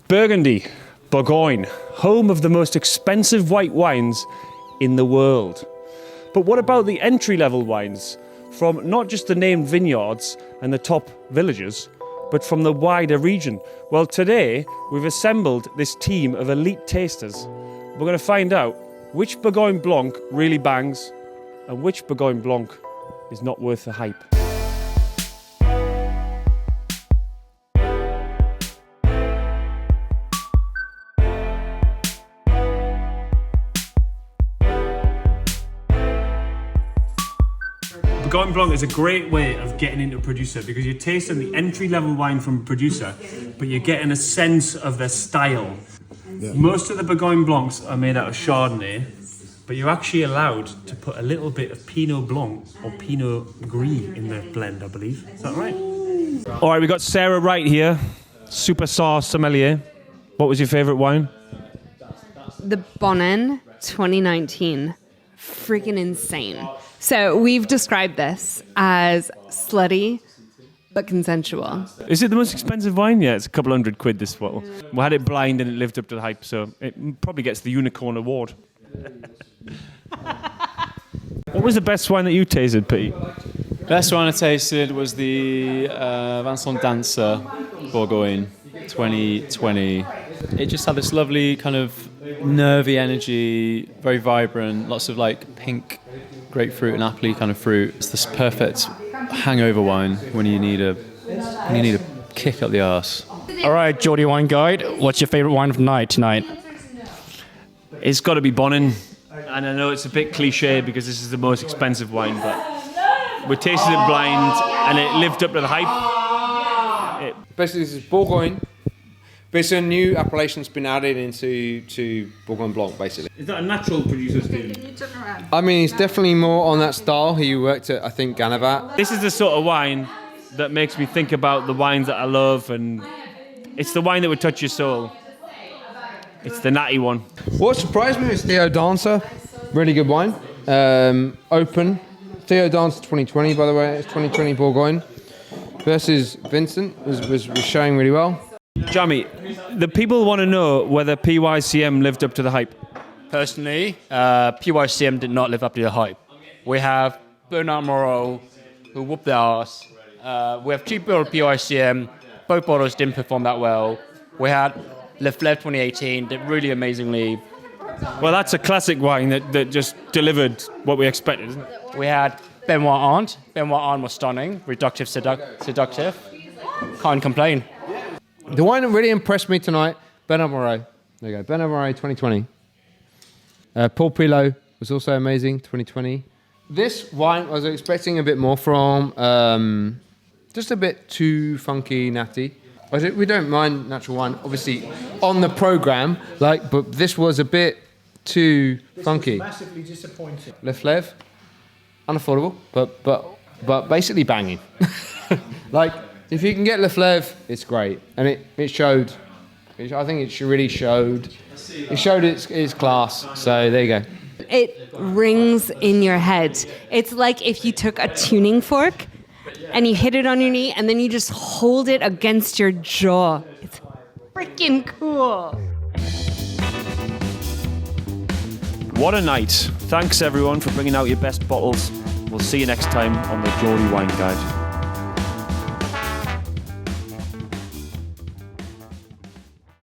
Burgundy, Bourgogne, home of the most expensive white wines in the world. But what about the entry-level wines from not just the named vineyards and the top villages, but from the wider region? Well, today we've assembled this team of elite tasters. We're going to find out which Bourgogne Blanc really bangs and which Bourgogne Blanc is not worth the hype. Bourgogne Blanc is a great way of getting into a producer because you're tasting the entry-level wine from a producer, but you're getting a sense of their style. Yeah. Most of the Bourgogne Blancs are made out of Chardonnay, but you're actually allowed to put a little bit of Pinot Blanc or Pinot Gris in the blend, I believe. Is that right? All right, we got Sarah right here, superstar sommelier. What was your favourite wine? The Bonin 2019. Freaking insane. So we've described this as slutty, but consensual. Is it the most expensive wine? Yeah, it's a couple £100 this bottle. We had it blind and it lived up to the hype, so it probably gets the Unicorn Award. What was the best wine that you tasted, Pete? Best wine I tasted was the Vincent Dancer Bourgogne 2020. It just had this lovely kind of nervy energy, very vibrant, lots of like pink grapefruit and apple kind of fruit. It's this perfect hangover wine when you need a kick up the arse. All right, Geordie Wine Guide, what's your favourite wine of the night tonight? It's got to be Bonin, and I know it's a bit cliche because this is the most expensive wine, but we tasted it blind and it lived up to the hype. Basically, this is Bourgogne. But a new appellation's been added into Bourgogne Blanc, basically. Is that a natural producer's deal? I mean, he's definitely more on that style. He worked at, I think, Ganavat. This is the sort of wine that makes me think about the wines that I love, and it's the wine that would touch your soul. It's the natty one. What surprised me was Theo Dancer. Really good wine. Open. Theo Dancer 2020, by the way. It's 2020 Bourgogne. Versus Vincent was showing really well. Jamie, the people want to know whether PYCM lived up to the hype. Personally, PYCM did not live up to the hype. We have Bernard Moreau, who whooped their ass. We have two bottles of PYCM. Both bottles didn't perform that well. We had Le Fleuve 2018, did really amazingly. Well, that's a classic wine that just delivered what we expected, isn't it? We had Benoit Aunt. Benoit Aunt was stunning, reductive, seductive. Can't complain. The wine that really impressed me tonight, Bernard Moreau. There you go, Bernard Moreau 2020. Paul Pilot was also amazing, 2020. This wine I was expecting a bit more from, just a bit too funky, natty. We don't mind natural wine, obviously, on the programme, but this was a bit too funky. Massively disappointing. Le Fleuve, unaffordable, but basically banging. If you can get Le Fleuve, it's great, and it showed. I think it really showed. It showed its class. So there you go. It rings in your head. It's like if you took a tuning fork and you hit it on your knee, and then you just hold it against your jaw. It's freaking cool. What a night. Thanks everyone for bringing out your best bottles. We'll see you next time on the Geordie Wine Guide.